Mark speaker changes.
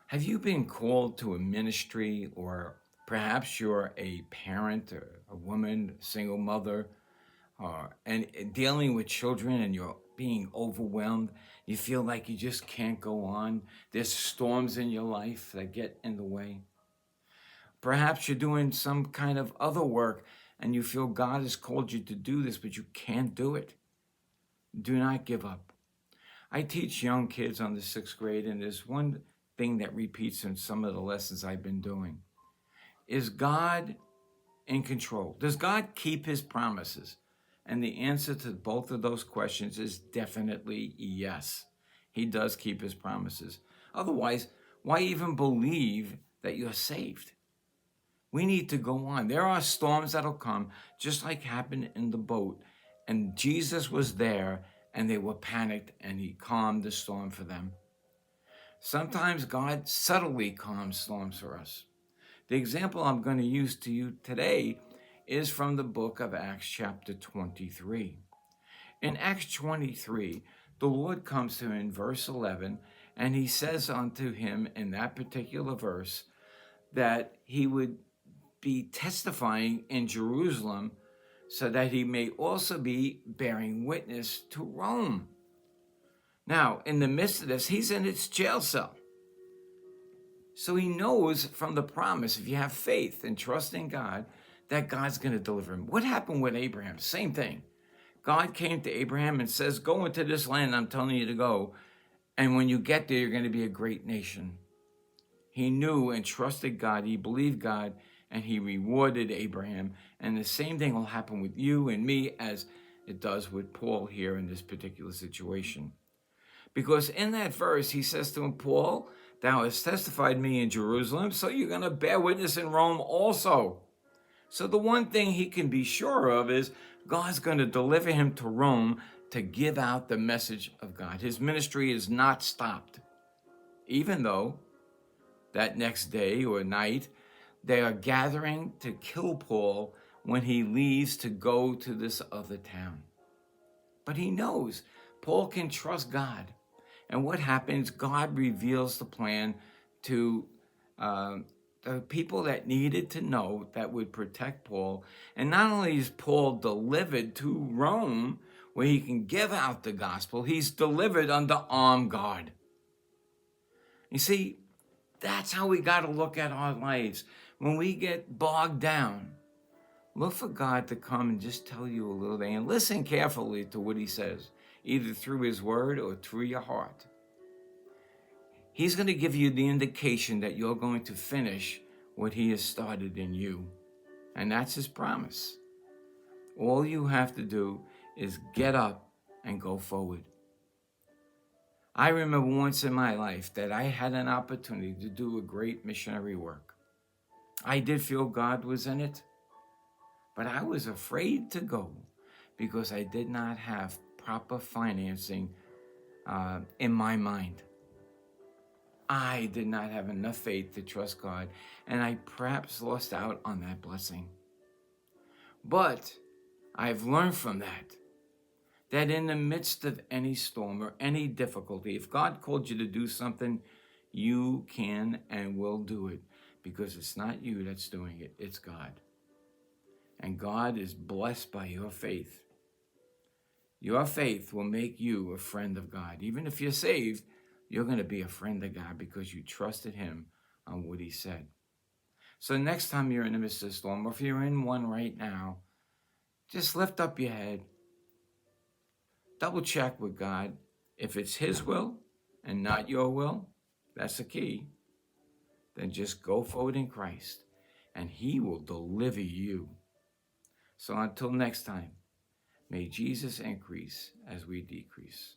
Speaker 1: Have you been called to a ministry, or perhaps you're a parent or a woman, a single mother, and dealing with children and you're being overwhelmed? You feel like you just can't go on. There's storms in your life that get in the way. Perhaps you're doing some kind of other work and you feel God has called you to do this, but you can't do it. Do not give up. I teach young kids on the 6th grade, and there's one thing that repeats in some of the lessons I've been doing. Is God in control? Does God keep his promises? And the answer to both of those questions is definitely yes. He does keep his promises. Otherwise, why even believe that you're saved? We need to go on. There are storms that'll come, just like happened in the boat. And Jesus was there, and they were panicked, and he calmed the storm for them. Sometimes God subtly calms storms for us. The example I'm going to use to you today is from the book of Acts chapter 23. In Acts 23, the Lord comes to him in verse 11, and he says unto him in that particular verse that he would be testifying in Jerusalem so that he may also be bearing witness to Rome. Now, in the midst of this, he's in his jail cell. So he knows from the promise, if you have faith and trust in God, that God's going to deliver him. What happened with Abraham? Same thing. God came to Abraham and says, go into this land I'm telling you to go. And when you get there, you're going to be a great nation. He knew and trusted God. He believed God, and he rewarded Abraham. And the same thing will happen with you and me as it does with Paul here in this particular situation. Because in that verse, he says to him, Paul, thou hast testified me in Jerusalem, so you're going to bear witness in Rome also. So the one thing he can be sure of is God's going to deliver him to Rome to give out the message of God. His ministry is not stopped, even though that next day or night, they are gathering to kill Paul when he leaves to go to this other town. But he knows Paul can trust God. And what happens, God reveals the plan to the people that needed to know that would protect Paul. And not only is Paul delivered to Rome, where he can give out the gospel, he's delivered under armed guard. You see, that's how we got to look at our lives. When we get bogged down, look for God to come and just tell you a little thing, and listen carefully to what he says, either through his word or through your heart. He's going to give you the indication that you're going to finish what he has started in you. And that's his promise. All you have to do is get up and go forward. I remember once in my life that I had an opportunity to do a great missionary work. I did feel God was in it, but I was afraid to go because I did not have proper financing in my mind. I did not have enough faith to trust God, and I perhaps lost out on that blessing. But I've learned from that in the midst of any storm or any difficulty, if God called you to do something, you can and will do it, because it's not you that's doing it, it's God. And God is blessed by your faith. Your faith will make you a friend of God. Even if you're saved, you're going to be a friend of God because you trusted him on what he said. So next time you're in the midst of a storm, or if you're in one right now, just lift up your head. Double check with God. If it's his will and not your will, that's the key. Then just go forward in Christ, and he will deliver you. So until next time, may Jesus increase as we decrease.